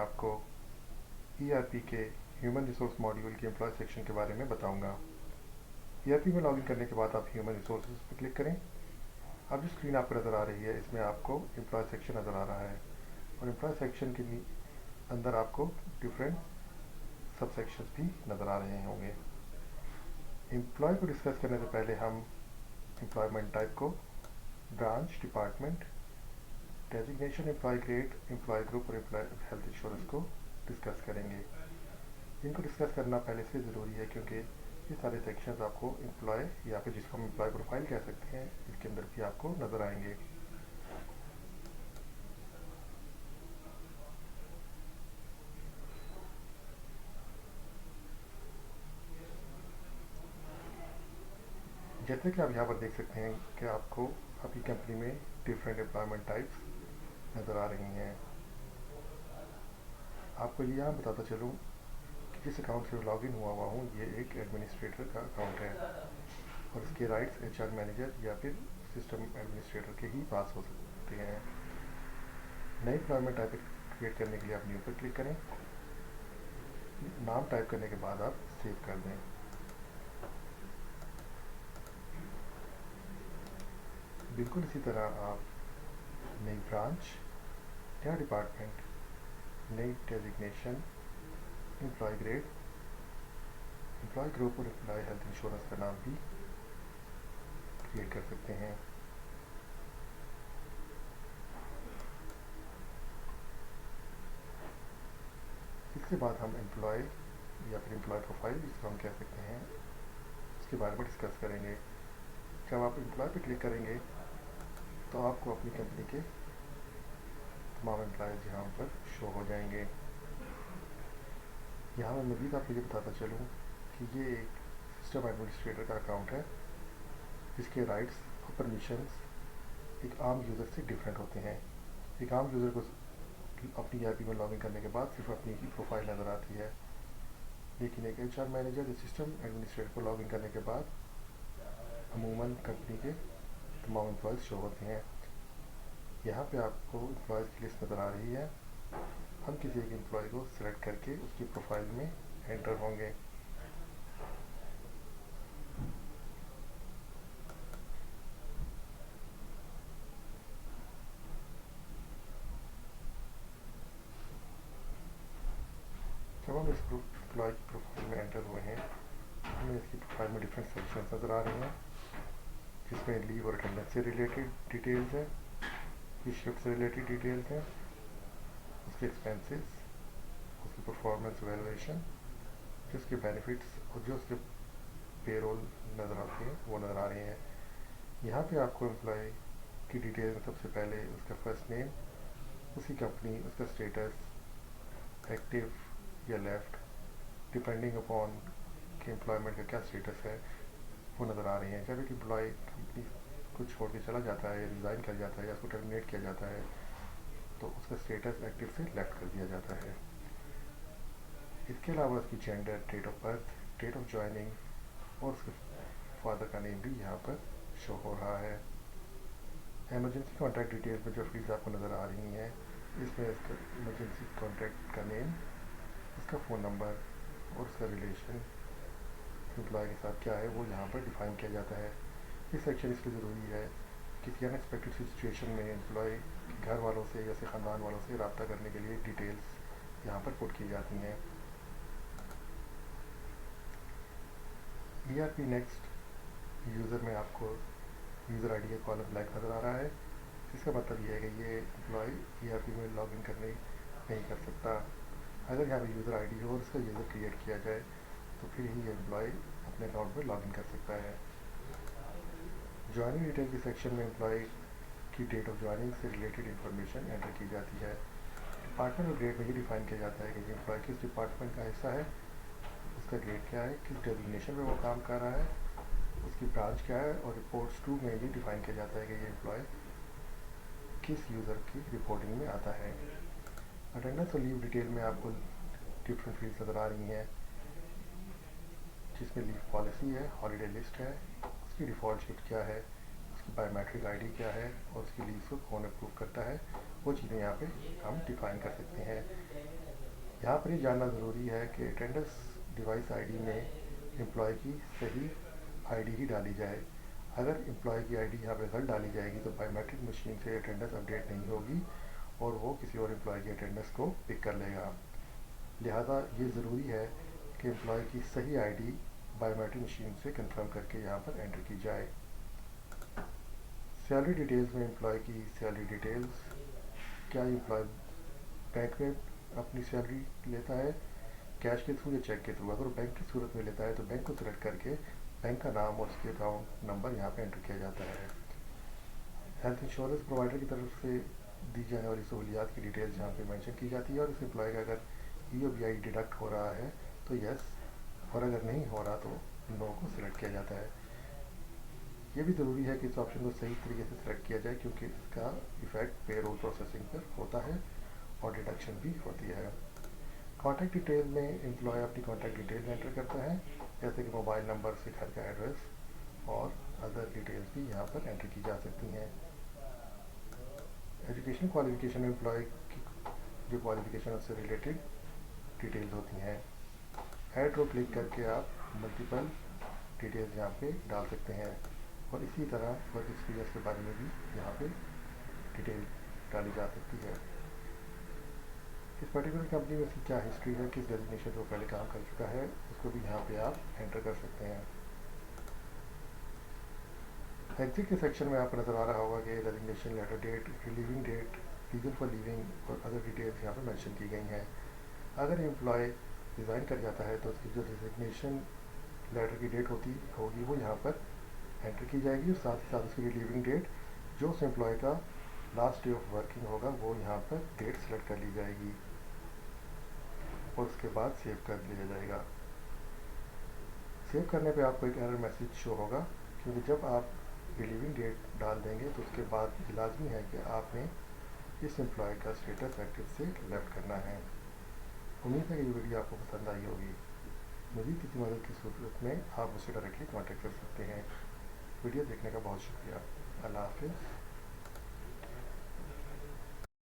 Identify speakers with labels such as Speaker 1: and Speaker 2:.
Speaker 1: आपको ईआरपी के human resource module के एम्प्लॉय सेक्शन के बारे में बताऊंगा। ईआरपी में लॉगिन करने के बाद आप ह्यूमन रिसोर्सेज पर क्लिक करें। अब जो स्क्रीन आपको नज़र आ रही है इसमें आपको एम्प्लॉय सेक्शन नज़र आ रहा है और एम्प्लॉय सेक्शन के अंदर आपको डिफरेंट सब सेक्शंस भी नज़र आ रहे होंगे। एम्प्लॉय को डिस्कस करने से पहले हम एम्प्लॉयमेंट टाइप को branch, department, designation, employ grade, employ group और एम्प्लॉय हेल्थ इंश्योरेंस को डिस्कस करेंगे। इनको डिस्कस करना पहले से ज़रूरी है क्योंकि ये सारे सेक्शंस आपको एम्प्लॉय या फिर जिसको हम एम्प्लॉय प्रोफाइल कह सकते हैं इसके अंदर भी आपको नज़र आएंगे। जैसे कि आप यहाँ पर देख सकते हैं कि आपको आपकी कंपनी में डिफरेंट एम्प्लॉयमेंट टाइप्स नज़र आ रही हैं। आपको ये यहाँ बताता चलूँ कि जिस अकाउंट से लॉगिन हुआ हूँ ये एक एडमिनिस्ट्रेटर का अकाउंट है और इसके राइट्स एचआर मैनेजर या फिर सिस्टम एडमिनिस्ट्रेटर के ही पास हो सकते हैं। नई एम्प्लॉयमेंट टाइप क्रिएट करने के लिए आप न्यू पर क्लिक करें। नाम टाइप करने के बाद आप सेव कर दें। बिल्कुल इसी तरह आप नई ब्रांच, नया डिपार्टमेंट, नई designation, employ grade, employ group और एम्प्लॉय हेल्थ इंश्योरेंस का नाम भी क्रिएट कर सकते हैं। इसके बाद हम एम्प्लॉय या फिर एम्प्लॉय प्रोफाइल जिसको हम कह सकते हैं उसके बारे में डिस्कस करेंगे। जब आप एम्प्लॉय पर क्लिक करेंगे तो आपको अपनी कंपनी के तमाम एम्प्लॉयज़ यहाँ पर शो हो जाएंगे। यहाँ मैं मज़ीद आपको ये बताता चलूँ कि ये एक सिस्टम एडमिनिस्ट्रेटर का अकाउंट है जिसके राइट्स और परमिशंस एक आम यूज़र से डिफरेंट होते हैं। एक आम यूज़र को अपनी ईआरपी में लॉगिन करने के बाद सिर्फ अपनी ही प्रोफाइल नज़र आती है, लेकिन एक एचआर मैनेजर या सिस्टम एडमिनिस्ट्रेटर को लॉगिन करने के बाद अमूमन कंपनी के तमाम एम्प्लॉयज़ शो होते हैं। यहाँ पे आपको एम्प्लॉयज़ की लिस्ट नज़र आ रही है। हम किसी एक एम्प्लॉय को सिलेक्ट करके उसकी प्रोफाइल में एंटर होंगे। जब हम इस एम्प्लॉय की प्रोफाइल में एंटर हुए हैं हमें इसकी प्रोफाइल में डिफरेंट सेक्शंस नज़र आ रहे हैं जिसमें लीव और अटेंडेंस से रिलेटेड डिटेल्स हैं, किस शिफ्ट से रिलेटेड डिटेल्स हैं, उसके एक्सपेंसेस, उसकी परफॉर्मेंस वैल्यूएशन, जो उसके बेनिफिट्स और जो उसके पेरोल नज़र आते हैं वो नज़र आ रहे हैं। यहाँ पे आपको एम्प्लॉय की डिटेल में सबसे पहले उसका फर्स्ट नेम, उसकी कंपनी, उसका स्टेटस, एक्टिव या लेफ्ट, डिपेंडिंग अपॉन कि एम्प्लॉयमेंट का क्या स्टेटस है वो नज़र आ रही हैं। जब एक एम्प्लॉय कंपनी को छोड़ के चला जाता है, रिज़ाइन कर जाता है या उसको टर्मिनेट किया जाता है तो उसका स्टेटस एक्टिव से लेफ्ट कर दिया जाता है। इसके अलावा उसकी gender, date of birth, date of joining और उसके फादर का नेम भी यहाँ पर शो हो रहा है। एमरजेंसी कॉन्टैक्ट डिटेल्स में जो फील्ड्स आपको नज़र आ रही हैं इसमें इसका इमरजेंसी कॉन्टैक्ट का नेम, उसका फ़ोन नंबर और उसका रिलेशन एम्प्लॉय के साथ क्या है वो यहाँ पर डिफ़ाइन किया जाता है। ये सेक्शन इसलिए ज़रूरी है किसी अनएक्सपेक्टेड सिचुएशन में एम्प्लॉय घर वालों से या ख़ानदान वालों से रब्ता करने के लिए डिटेल्स यहाँ पर पुट की जाती हैं। ईआरपी नेक्स्ट यूज़र में आपको यूज़र आईडी का कॉलम ब्लैक नज़र आ रहा है। इसका मतलब ये है कि ये एम्प्लॉय ईआरपी में लॉगिन करने नहीं कर सकता। अगर यहाँ पे यूज़र आईडी हो और उसका यूज़र क्रिएट किया जाए तो फिर ही एम्प्लॉय अपने अकाउंट में लॉगिन कर सकता है। ज्वाइनिंग डिटेल के सेक्शन में एम्प्लॉय की डेट ऑफ ज्वाइनिंग से रिलेटेड इन्फॉर्मेशन एंटर की जाती है। डिपार्टमेंट और ग्रेड में ये डिफाइन किया जाता है कि एम्प्लॉय किस डिपार्टमेंट का हिस्सा है, उसका ग्रेड क्या है, किस डेजिग्नेशन में वो काम कर रहा है, उसकी ब्रांच क्या है और रिपोर्ट्स 2 में ये डिफाइन किया जाता है कि ये एम्प्लॉय किस यूज़र की रिपोर्टिंग में आता है। अटेंडेंस और लीव डिटेल में आपको डिफरेंट फील्ड्स नज़र आ रही हैं जिसमें लीव पॉलिसी है, हॉलीडे लिस्ट है, उसकी डिफ़ॉल्ट शिफ्ट क्या है, उसकी बायोमेट्रिक आईडी क्या है और उसकी लीव को कौन अप्रूव करता है, वो चीज़ें यहाँ पे हम डिफ़ाइन कर सकते हैं। यहाँ पर ये जानना ज़रूरी है कि अटेंडेंस डिवाइस आईडी में एम्प्लॉय की सही आईडी ही डाली जाए। अगर एम्प्लॉय की आईडी यहाँ पे गलत डाली जाएगी तो बायोमेट्रिक मशीन से अटेंडेंस अपडेट नहीं होगी और वो किसी और एम्प्लॉय की अटेंडेंस को पिक कर लेगा। लिहाजा ये ज़रूरी है कि एम्प्लॉय की सही आईडी बायोमेट्रिक मशीन से कंफर्म करके यहाँ पर एंटर की जाए। सैलरी डिटेल्स में एम्प्लॉय की सैलरी डिटेल्स, क्या एम्प्लॉय बैंक में अपनी सैलरी लेता है कैश के थ्रू या चेक के थ्रू। अगर वो बैंक की सूरत में लेता है तो बैंक को सिलेक्ट करके बैंक का नाम और उसके अकाउंट नंबर यहाँ पे एंटर किया जाता है। हेल्थ इंश्योरेंस प्रोवाइडर की तरफ से दी जाने वाली सहूलियात की डिटेल्स यहाँ पे मेंशन की जाती है और इस एम्प्लॉय का अगर EOBI डिडक्ट हो रहा है तो यस, और अगर नहीं हो रहा तो नो को सिलेक्ट किया जाता है। ये भी ज़रूरी है कि इस ऑप्शन को सही तरीके से सिलेक्ट किया जाए क्योंकि इसका इफ़ेक्ट पेरोल प्रोसेसिंग पर होता है और डिडक्शन भी होती है। कॉन्टैक्ट डिटेल में एम्प्लॉय अपनी कॉन्टैक्ट डिटेल एंटर करता है, जैसे कि मोबाइल नंबर से घर का एड्रेस और अदर डिटेल्स भी यहाँ पर एंटर की जा सकती हैं। एजुकेशन क्वालिफिकेशन में एम्प्लॉय की जो क्वालिफिकेशन उससे रिलेटेड डिटेल्स होती हैं। ऐड रो क्लिक करके आप मल्टीपल डिटेल्स यहाँ पे डाल सकते हैं और इसी तरह वर्क एक्सपीरियंस के बारे में भी यहाँ पे डिटेल डाली जा सकती है। इस पर्टिकुलर कंपनी में उसकी क्या हिस्ट्री है, किस डेजिग्नेशन पर पहले काम कर चुका है, उसको भी यहाँ पे आप एंटर कर सकते हैं। एग्जिट के सेक्शन में आपको नज़र आ रहा होगा कि resignation letter date, relieving date, reason for leaving और अदर डिटेल्स यहाँ पर मेंशन की गई हैं। अगर एम्प्लॉय रिज़ाइन कर जाता है तो उसकी जो रेजिग्नेशन लेटर की डेट होगी वो यहाँ पर एंटर की जाएगी और साथ ही साथ उसकी रिलीविंग डेट जो उस एम्प्लॉय का लास्ट डे ऑफ वर्किंग होगा वो यहाँ पर डेट सेलेक्ट कर ली जाएगी और उसके बाद सेव कर लिया जाएगा। सेव करने पे आपको एक एरर मैसेज शो होगा क्योंकि जब आप रिलीविंग डेट डाल देंगे तो उसके बाद ये लाजमी है कि आपने इस एम्प्लॉय का स्टेटस एक्टिव से लेफ्ट करना है। उम्मीद है कि ये वीडियो आपको पसंद आई होगी। मज़ीद किसी मदद की सूरत में आप मुझसे डायरेक्टली कॉन्टेक्ट कर सकते हैं। वीडियो देखने का बहुत शुक्रिया। अल्लाह हाफिज़।